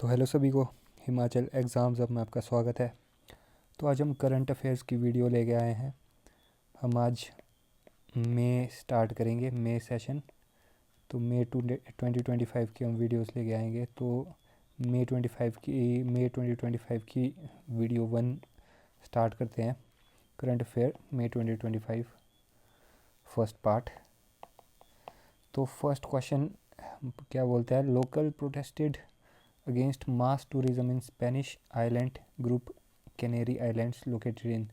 तो हेलो सभी को, हिमाचल एग्ज़ाम्स अब में आपका स्वागत है। तो आज हम करंट अफेयर्स की वीडियो लेके आए हैं। हम आज मई स्टार्ट करेंगे, मई सेशन। तो मई 2025 की हम वीडियोस लेके आएंगे। तो मई 2025 की वीडियो 1 स्टार्ट करते हैं। करंट अफेयर मई 2025 फर्स्ट पार्ट। तो फर्स्ट क्वेश्चन क्या बोलता है, local protested against mass tourism in Spanish island group Canary islands located in.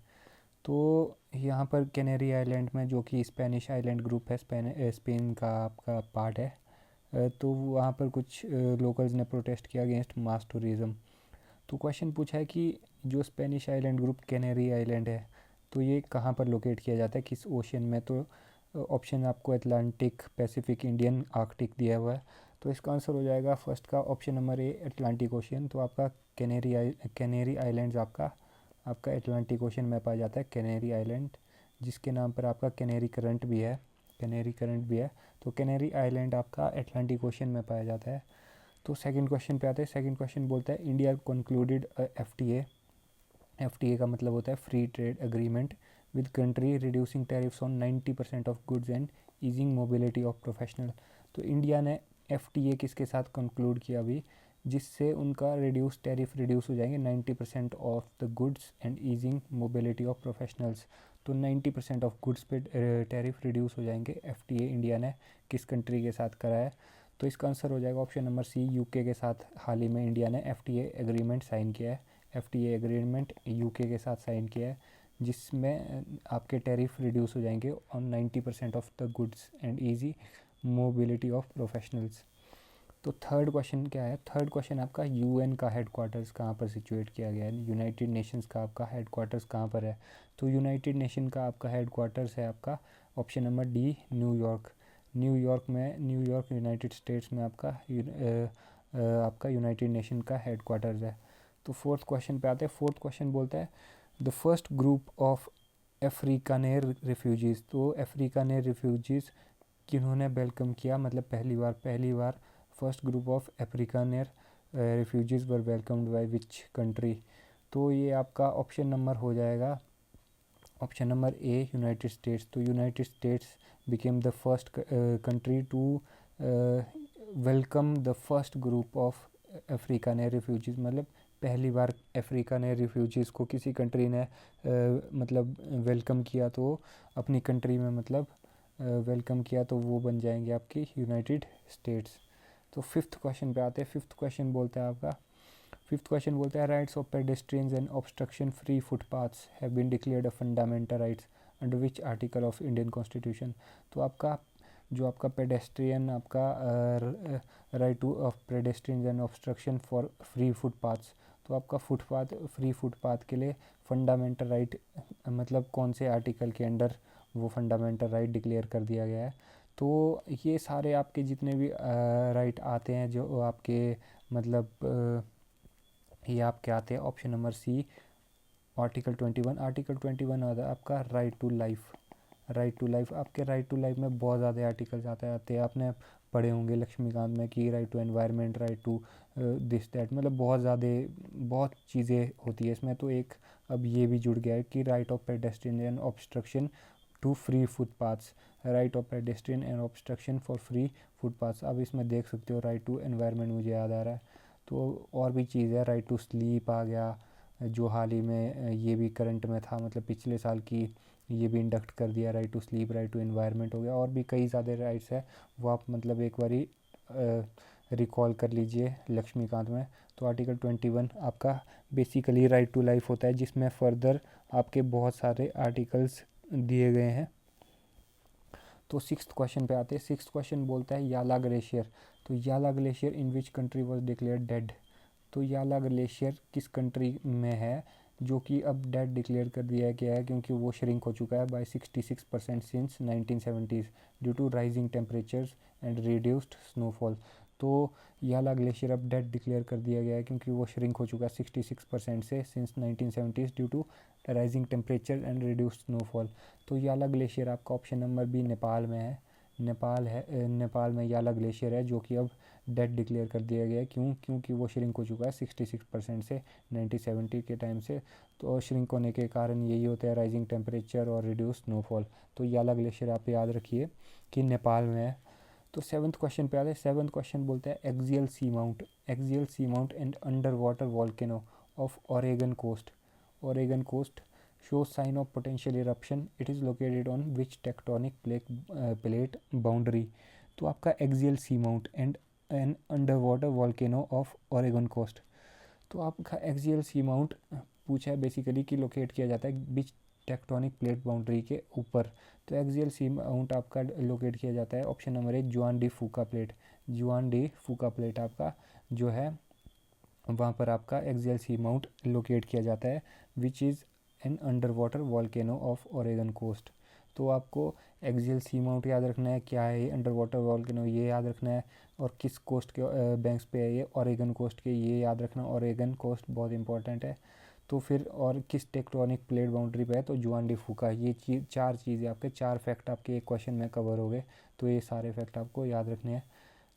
तो यहाँ पर कैनेरी आइलैंड में, जो कि स्पेनिश आइलैंड ग्रुप है, स्पेन का आपका पार्ट है, तो वहाँ पर कुछ लोकल्स ने प्रोटेस्ट किया अगेंस्ट मास टूरिज़म। तो क्वेश्चन पूछा है कि जो Spanish island group canary island है, तो ये कहाँ पर लोकेट किया जाता है, किस ओशन में। तो ऑप्शन आपको अटलांटिक, पैसिफिक, इंडियन, आर्कटिक दिया हुआ है। तो इसका आंसर हो जाएगा फर्स्ट का ऑप्शन नंबर ए, अटलांटिक ओशन। तो आपका कैनेरी आइलैंड्स आपका अटलांटिक ओशन में पाया जाता है, कैनेरी आइलैंड, जिसके नाम पर आपका कैनेरी करंट भी है। तो कैनेरी आइलैंड आपका अटलांटिक ओशन में पाया जाता है। तो सेकंड क्वेश्चन पे आते हैं। सेकंड क्वेश्चन बोलता है, इंडिया कंक्लूडेड एफटीए। एफटीए का मतलब होता है free trade agreement with country reducing tariffs on 90% of goods and easing mobility of professional. तो इंडिया ने एफटीए किसके साथ कंक्लूड किया अभी, जिससे उनका रिड्यूस हो जाएंगे 90% of the goods and easing mobility of professionals. तो 90% ऑफ गुड्स पे टैरिफ रिड्यूस हो जाएंगे। एफटीए इंडिया ने किस कंट्री के साथ करा है। तो इसका आंसर हो जाएगा ऑप्शन नंबर सी, यूके के साथ हाल ही में इंडिया ने एफटीए एग्रीमेंट साइन किया है। एफटीए एग्रीमेंट यूके के साथ साइन किया है, जिसमें आपके टैरिफ रिड्यूस हो जाएंगे on 90% of the goods and easy mobility of professionals. तो थर्ड क्वेश्चन क्या है, थर्ड क्वेश्चन आपका यूएन का हेडक्वार्टर्स कहाँ पर सिचुएट किया गया है, यूनाइटेड नेशंस का आपका हेडक्वार्टर्स कहाँ पर है। तो यूनाइटेड नेशन का आपका हेडक्वार्टर्स है आपका option number D, New York. New York United states में आपका यूनाइटेड नेशन का हेडक्वार्टर्स है। तो फोर्थ क्वेश्चन पे आते हैं। फोर्थ क्वेश्चन बोलता है, the first group of Afrikaner refugees. तो अफ्रीकानेर रिफ्यूजीज़ किन्होंने वेलकम किया, मतलब पहली बार first group of Afrikaner refugees were welcomed by which country. तो ये आपका ऑप्शन नंबर हो जाएगा option number A, United States. तो United States became the first country to welcome the first group of Afrikaner refugees. मतलब पहली बार Afrikaner refugees को किसी कंट्री ने मतलब वेलकम किया, तो अपनी कंट्री में मतलब वेलकम किया, तो वो बन जाएंगे आपकी यूनाइटेड स्टेट्स। तो फिफ्थ क्वेश्चन पे आते हैं। फिफ्थ क्वेश्चन बोलता है, rights of pedestrians and obstruction free footpaths have been declared a fundamental rights under which article of Indian constitution. तो आपका पेडेस्ट्रियन आपका right to of pedestrians and obstruction for free footpaths. तो आपका free footpath के लिए fundamental right मतलब कौन से आर्टिकल के अंडर वो फंडामेंटल राइट डिक्लेयर कर दिया गया है। तो ये सारे आपके जितने भी राइट आते हैं, जो आपके मतलब ये आपके आते हैं ऑप्शन नंबर सी, आर्टिकल 21 आता है आपका राइट टू लाइफ। आपके राइट टू लाइफ में बहुत ज़्यादा आर्टिकल्स आते हैं। आपने पढ़े होंगे लक्ष्मीकांत में कि right to environment, right to this that, मतलब बहुत चीज़ें होती है इसमें। तो एक अब ये भी जुड़ गया है कि right of pedestrian and obstruction to free footpaths, right of pedestrian and obstruction for free footpaths. अब इसमें देख सकते हो राइट टू एनवायरनमेंट मुझे याद आ रहा है। तो और भी चीज़ है, राइट टू स्लीप आ गया, जो हाल ही में ये भी करंट में था, मतलब पिछले साल की, ये भी इंडक्ट कर दिया। Right to sleep, right to environment हो गया, और भी कई ज़्यादा राइट्स है, वो आप मतलब एक बारी रिकॉल कर लीजिए लक्ष्मीकांत में। तो आर्टिकल 21 आपका बेसिकली राइट टू लाइफ होता है, जिसमें फर्दर आपके बहुत सारे आर्टिकल्स दिए गए हैं। तो सिक्स्थ क्वेश्चन पे आते हैं। सिक्स्थ क्वेश्चन बोलता है, याला ग्लेशियर। तो Yala glacier in which country was declare dead. तो याला ग्लेशियर किस कंट्री में है जो कि अब डेड डिक्लेयर कर दिया गया है, क्योंकि वो श्रिंक हो चुका है by 66% since 1970s due to rising temperatures and reduced snowfall. तो याला ग्लेशियर अब डेड डिक्लेयर कर दिया गया है, क्योंकि वो श्रिंक हो चुका है 66% से since 1970s due to rising temperature and reduced snowfall. तो याला ग्लेशियर आपका ऑप्शन नंबर बी, नेपाल में है। नेपाल में याला ग्लेशियर है, जो कि अब डेड डिक्लेयर कर दिया गया है। क्यों? क्योंकि वो श्रिंक हो चुका है 66% से 1970 के टाइम से। तो श्रिंक होने के कारण यही होता है, राइजिंग टेम्परेचर और रिड्यूस स्नोफॉल। तो याला ग्लेशियर आप याद रखिए कि नेपाल में है। तो 7th क्वेश्चन पे आते हैं। 7th क्वेश्चन बोलता है axial sea mount and under water volcano off Oregon coast shows sign of potential eruption. It is located on which tectonic plate boundary? तो आपका axial sea mount and an under water volcano off Oregon coast. तो आपका axial sea mount पूछा है basically कि locate किया जाता है बीच टेक्टोनिक प्लेट बाउंड्री के ऊपर। तो एक्सियल सी माउंट आपका लोकेट किया जाता है, ऑप्शन नंबर ए, जुआन डी फूका प्लेट आपका जो है वहाँ पर आपका एक्सियल सी माउंट लोकेट किया जाता है, which is an under water volcano off Oregon coast. तो आपको एक्सियल सी माउंट याद रखना है, क्या है ये अंडर वाटर वॉल्केनो ये याद रखना है, और किस कोस्ट के बैंक्स पे है ये, ओरेगन कोस्ट के, ये याद रखना। ओरेगन कोस्ट बहुत इंपॉर्टेंट है। तो फिर और किस टेक्टोनिक प्लेट बाउंड्री पे है, तो जुआन डी फूका। ये चीज़ 4 चीज़ें आपके 4 फैक्ट आपके एक क्वेश्चन में कवर हो गए। तो ये सारे फैक्ट आपको याद रखने हैं।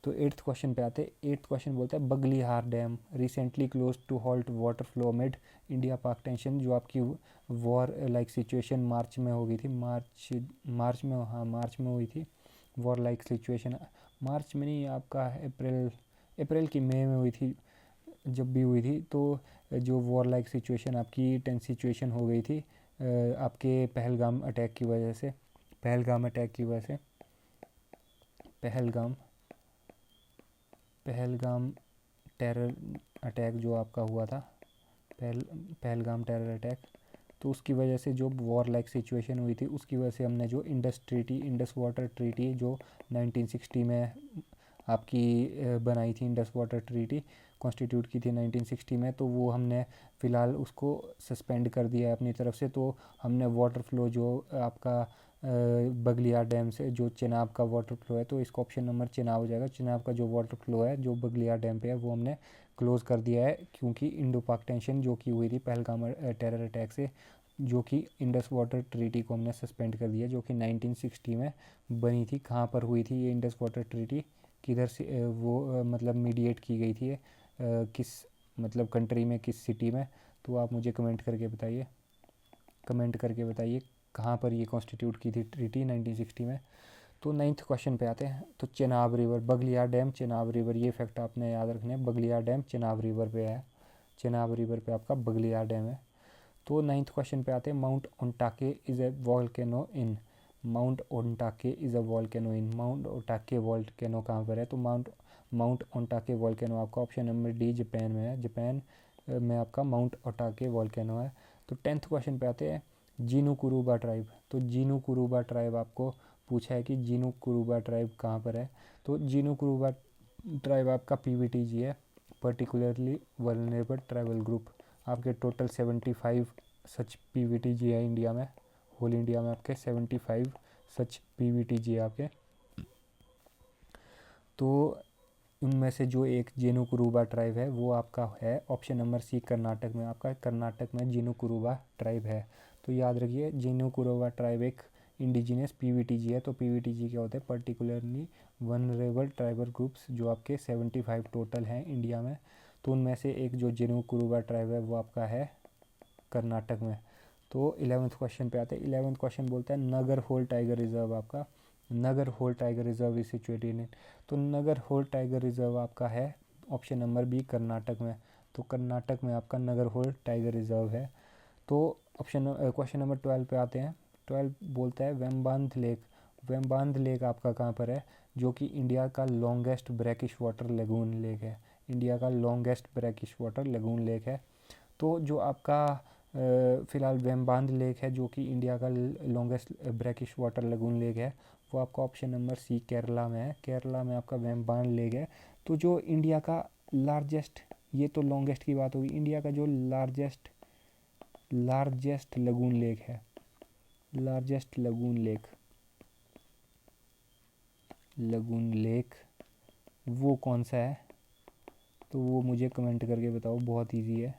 तो 8th क्वेश्चन पे आते हैं। 8th क्वेश्चन बोलता है Baglihar dam recently close to halt water flow amid India Pak tension. जो आपकी वॉर लाइक सिचुएशन मार्च में हो गई थी, मार्च में हुई थी वॉर लाइक सिचुएशन। मार्च में नहीं, आपका अप्रैल की मई में हुई थी, जब भी हुई थी। तो जो वॉर लाइक सिचुएशन आपकी टेंस सिचुएशन हो गई थी आपके पहलगाम अटैक की वजह से। पहलगाम टेरर अटैक जो आपका हुआ था, पहलगाम टेरर अटैक, तो उसकी वजह से जो वॉर लाइक सिचुएशन हुई थी उसकी वजह से हमने जो इंडस वाटर ट्रीटी जो 1960 में आपकी बनाई थी, इंडस वाटर ट्रीटी कॉन्स्टिट्यूट की थी 1960 में, तो वो हमने फ़िलहाल उसको सस्पेंड कर दिया है अपनी तरफ से। तो हमने वाटर फ्लो जो आपका बगलियार डैम से जो चिनाब का वाटर फ्लो है, तो इसका ऑप्शन नंबर चिनाब हो जाएगा। चिनाब का जो वाटर फ्लो है जो बगलियार डैम पे है वो हमने क्लोज़ कर दिया है, क्योंकि इंडो पाक टेंशन जो कि हुई थी पहलगाम टेरर अटैक से, जो कि इंडस वाटर ट्रीटी को हमने सस्पेंड कर दिया, जो कि 1960 में बनी थी। कहाँ पर हुई थी ये इंडस वाटर ट्रीटी, किधर से वो मतलब मीडिएट की गई थी किस मतलब कंट्री में, किस सिटी में? तो आप मुझे कमेंट करके बताइए कहाँ पर ये कॉन्स्टिट्यूट की थी ट्रीटी 1960 में। तो 9th क्वेश्चन पे आते हैं। तो Chenab river, Baglihar dam Chenab river, ये फैक्ट आपने याद रखने हैं। बगलियार डैम चिनाब रिवर पे है, चिनाब रिवर पे आपका बगलियार डैम है। तो 9th क्वेश्चन पे आते हैं। Mount Ontake is a volcano in Mount Ontake volcano कहाँ पर है? तो माउंट ओंटाके वॉल्केनो आपका ऑप्शन नंबर डी जापान में है। जापान में आपका माउंट ओंटाके वॉल्केनो है। तो 10th क्वेश्चन पे आते हैं। जीनू कुरुबा ट्राइब, तो जीनू कुरुबा ट्राइब आपको पूछा है कि जीनू कुरुबा ट्राइब कहाँ पर है? तो जीनू कुरुबा ट्राइब आपका पीवीटीजी है, पर्टिकुलरली वल्नरेबल ट्राइबल ग्रुप। आपके टोटल 75 सच पीवीटीजी है इंडिया में, होल इंडिया में आपके 75 सच पीवीटीजी है आपके। तो उनमें से जो एक जेनु कुरुबा ट्राइब है वो आपका है ऑप्शन नंबर सी, कर्नाटक में। आपका कर्नाटक में जेनु कुरुबा ट्राइब है। तो याद रखिए जेनु कुरुबा ट्राइब एक इंडिजिनियस पीवीटीजी है। तो पीवीटीजी क्या होते हैं? पर्टिकुलरली वनरेबल ट्राइबल ग्रुप्स, जो आपके 75 टोटल हैं इंडिया में। तो उनमें से एक जो जेनु कुरुबा ट्राइब है वो आपका है कर्नाटक में। तो 11th क्वेश्चन पे आते हैं। 11th क्वेश्चन बोलता है नगर होल टाइगर रिजर्व आपका, Nagarhole tiger reserve is situated in. तो नगर होल टाइगर रिजर्व आपका है ऑप्शन नंबर बी, कर्नाटक में। तो कर्नाटक में आपका नगर होल टाइगर रिजर्व है। तो क्वेश्चन नंबर 12 पे आते हैं। 12 बोलता है वेम्बांध लेक आपका कहाँ पर है? जो कि इंडिया का longest brackish water lagoon lake है, इंडिया का longest brackish water lagoon lake है। तो जो आपका फ़िलहाल वेम्बांध लेक है जो कि इंडिया का longest brackish water lagoon lake है, वो आपका ऑप्शन नंबर सी, केरला में है। केरला में आपका वेम्बांध लेक है। तो जो इंडिया का लार्जेस्ट, ये तो लॉन्गेस्ट की बात होगी, इंडिया का जो लार्जेस्ट लगून लेक है, लार्जेस्ट लगून लेक वो कौन सा है? तो वो मुझे कमेंट करके बताओ, बहुत इजी है।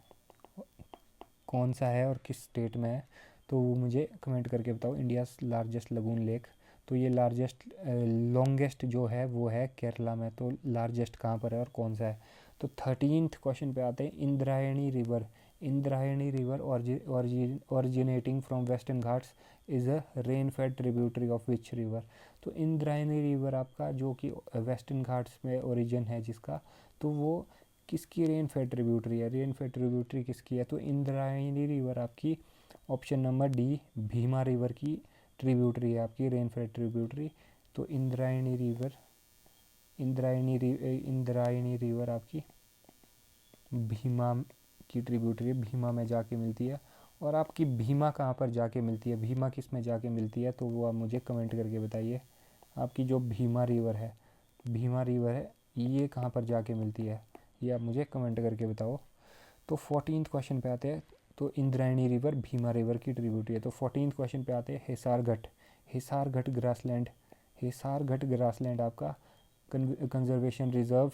कौन सा है और किस स्टेट में है? तो वो मुझे कमेंट करके बताओ। इंडिया लार्जेस्ट लगून लेक, तो ये लार्जेस्ट लॉन्गेस्ट जो है वो है केरला में। तो लार्जेस्ट कहाँ पर है और कौन सा है? तो 13th क्वेश्चन पे आते हैं। Indrayani river, Indrayani river originating from western Ghats is a rain fade tributary of which river? तो इंद्रायणी रिवर आपका जो कि वेस्टर्न घाट्स में ओरिजिन है जिसका, तो वो किसकी रेन फेड ट्रिब्यूटरी है? रेन फेड ट्रिब्यूटरी किसकी है? तो इंद्रायणी रिवर आपकी option number D Bhima river की ट्रिब्यूटरी है आपकी रेन फेड ट्रिब्यूटरी। तो इंद्रायणी रिवर आपकी भीमा की ट्रिब्यूटरी भीमा में जाके मिलती है। और आपकी भीमा कहाँ पर जाके मिलती है? भीमा किस में जाके मिलती है? तो वो आप मुझे कमेंट करके बताइए। आपकी जो भीमा रिवर है ये कहाँ पर जाके मिलती है? ये आप मुझे कमेंट करके बताओ। तो 14th क्वेश्चन पे आते हैं। तो इंद्रायणी रिवर भीमा रिवर की ट्रिब्यूटरी है। तो 14th क्वेश्चन पे आते हैं। हिसारगढ़ ग्रासलैंड आपका कंजर्वेशन रिजर्व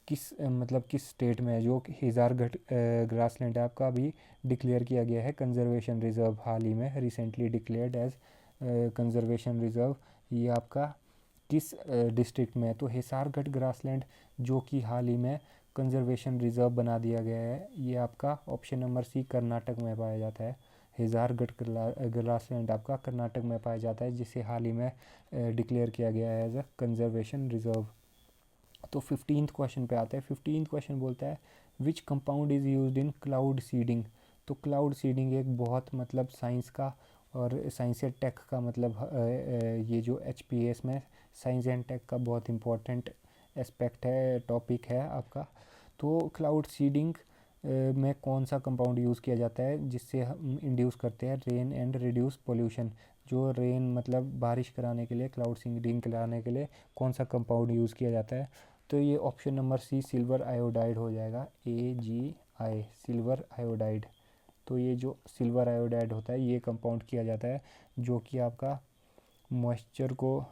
किस स्टेट में है? जो हिसारगढ़ ग्रासलैंड आपका अभी डिक्लेयर किया गया है कंजर्वेशन रिजर्व, हाल ही में recently declared as conservation reserve. ये आपका किस डिस्ट्रिक्ट में है? तो हिसारगढ़ ग्रासलैंड जो कि हाल ही में कंजर्वेशन रिजर्व बना दिया गया है, ये आपका ऑप्शन नंबर सी कर्नाटक में पाया जाता है। हिसारगढ़ ग्रासलैंड आपका कर्नाटक में पाया जाता है, जिसे हाल ही में डिक्लेयर किया गया है एज अ कंजर्वेशन रिजर्व। तो 15th क्वेश्चन पे आते हैं। 15th क्वेश्चन बोलता है which compound is used in cloud seeding? तो क्लाउड सीडिंग एक बहुत साइंस का और साइंस एंड टेक का ये जो HPS में साइंस एंड टेक का बहुत इंपॉर्टेंट एस्पेक्ट है, टॉपिक है आपका। तो क्लाउड सीडिंग में कौन सा कंपाउंड यूज़ किया जाता है जिससे हम इंड्यूस करते हैं रेन एंड रिड्यूस पोल्यूशन? जो रेन बारिश कराने के लिए, क्लाउड सीडिंग कराने के लिए कौन सा कंपाउंड यूज़ किया जाता है? तो ये option number C silver iodide हो जाएगा, AgI सिल्वर आयोडाइड। तो ये जो सिल्वर आयोडाइड होता है ये कंपाउंड किया जाता है जो कि आपका मॉइस्चर को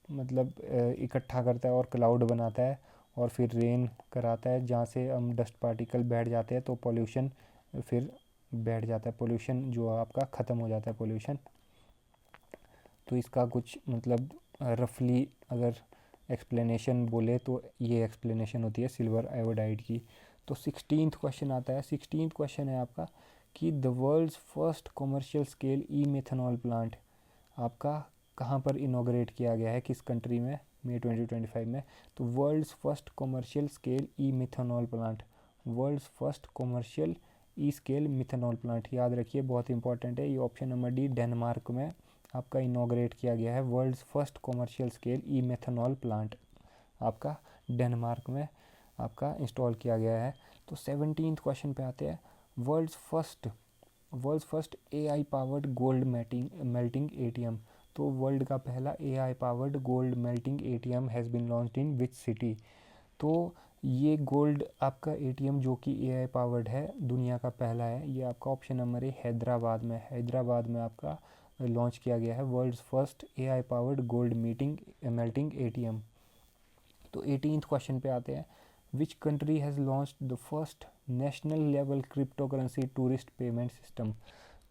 इकट्ठा करता है और क्लाउड बनाता है और फिर रेन कराता है, जहाँ से हम डस्ट पार्टिकल बैठ जाते हैं तो पोल्यूशन फिर बैठ जाता है, पोल्यूशन जो आपका ख़त्म हो जाता है पोल्यूशन। तो इसका कुछ रफली अगर एक्सप्लेनेशन बोले तो ये एक्सप्लेनेशन होती है सिल्वर आयोडाइड की। तो 16th क्वेश्चन आता है। 16th क्वेश्चन है आपका कि the world's first commercial scale e methanol plant आपका कहाँ पर इनॉग्रेट किया गया है, किस कंट्री में? मई 2025 में। तो world's first commercial scale E methanol plant, world's first commercial E scale methanol plant, याद रखिए बहुत इंपॉर्टेंट है ये। ऑप्शन नंबर डी डेनमार्क में आपका इनॉग्रेट किया गया है world's first commercial scale e methanol plant, आपका डेनमार्क में आपका इंस्टॉल किया गया है। तो 17th क्वेश्चन पे आते हैं। World's first AI powered gold melting ATM। तो वर्ल्ड का पहला AI powered gold melting ATM has been launched in which city? तो ये गोल्ड आपका ATM जो कि AI पावर्ड है, दुनिया का पहला है, ये आपका ऑप्शन नंबर है हैदराबाद में आपका लॉन्च किया गया है world's first AI powered gold melting ATM। तो 18th क्वेश्चन पे आते हैं। Which country has launched the first national level crypto currency tourist payment system?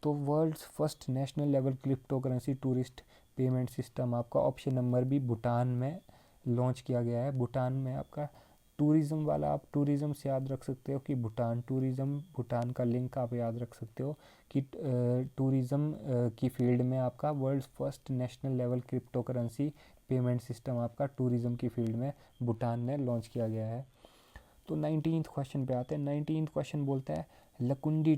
तो world's first national level crypto currency tourist payment system आपका option number भी भूटान में launch किया गया है। भूटान में आपका टूरिज़्म वाला, आप टूरिज़्म से याद रख सकते हो कि भूटान टूरिज़्म, भूटान का लिंक आप याद रख सकते हो कि टूरिज़्म की फील्ड में आपका world's first national level crypto currency payment system आपका टूरिज़्म की फील्ड में भूटान में लॉन्च किया गया है। तो 19th क्वेश्चन पे आते हैं। 19th क्वेश्चन बोलता है लकुंडी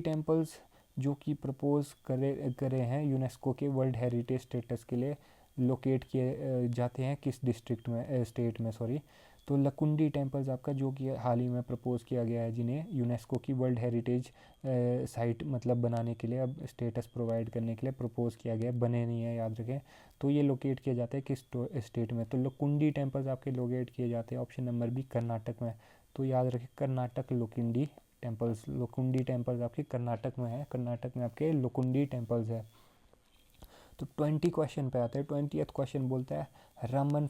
टेम्पल्स जो कि प्रपोज करे हैं यूनेस्को के वर्ल्ड हेरिटेज स्टेटस के लिए, लोकेट किए जाते हैं किस डिस्ट्रिक्ट में, स्टेट में सॉरी। तो लकुंडी टेम्पल्स आपका जो कि हाल ही में प्रपोज किया गया है, जिन्हें यूनेस्को की वर्ल्ड हेरिटेज साइट बनाने के लिए, अब स्टेटस प्रोवाइड करने के लिए प्रपोज किया गया है, बने नहीं है याद रखें। तो ये लोकेट किए जाते हैं किस स्टेट में? तो लकुंडी टेम्पल्स आपके लोकेट किए जाते हैं ऑप्शन नंबर बी कर्नाटक में। तो याद रखें कर्नाटक लकुंडी टेम्पल्स आपके कर्नाटक में है, कर्नाटक में आपके लकुंडी टेम्पल्स है। तो 20 क्वेश्चन पे आते हैं। 20th क्वेश्चन बोलता है रामन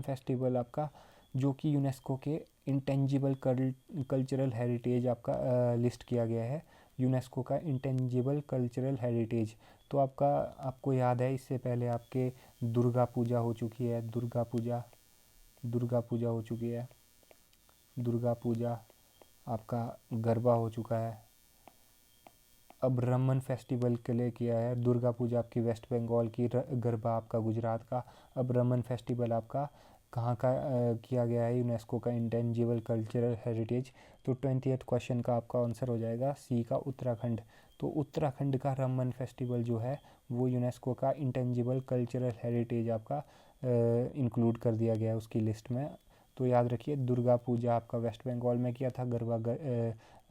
फेस्टिवल आपका जो कि यूनेस्को के इंटेंजिबल कल्चरल हेरिटेज आपका लिस्ट किया गया है, यूनेस्को का इंटेंजिबल कल्चरल हेरिटेज। तो आपको याद है इससे पहले आपके दुर्गा पूजा हो चुकी है, दुर्गा पूजा हो चुकी है, दुर्गा पूजा, आपका गरबा हो चुका है। अब रमन फेस्टिवल के लिए किया है, दुर्गा पूजा आपकी वेस्ट बंगाल की, गरबा आपका गुजरात का। अब रमन फेस्टिवल आपका कहाँ का किया गया है, यूनेस्को का इंटेंजिबल कल्चरल हेरिटेज। तो 20th क्वेश्चन का आपका आंसर हो जाएगा सी का उत्तराखंड। तो उत्तराखंड का रमन फेस्टिवल जो है वो यूनेस्को का इंटेंजिबल कल्चरल हेरिटेज आपका इंक्लूड कर दिया गया है उसकी लिस्ट में। तो याद रखिए दुर्गा पूजा आपका वेस्ट बंगाल में किया था, गरबा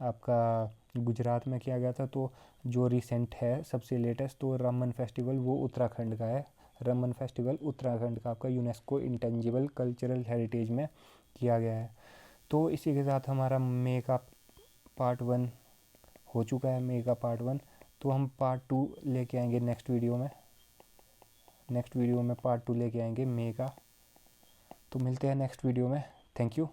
आपका गुजरात में किया गया था। तो जो रिसेंट है सबसे लेटेस्ट तो रमन फेस्टिवल वो उत्तराखंड का है, रमन फेस्टिवल उत्तराखंड का आपका यूनेस्को इंटेंजिबल कल्चरल हेरिटेज में किया गया है। तो इसी के साथ हमारा मे का पार्ट 1 हो चुका है, मे का पार्ट 1। तो हम पार्ट 2 लेके आएंगे नेक्स्ट वीडियो में, पार्ट 2 लेके आएंगे मे का। तो मिलते हैं नेक्स्ट वीडियो में। Thank you.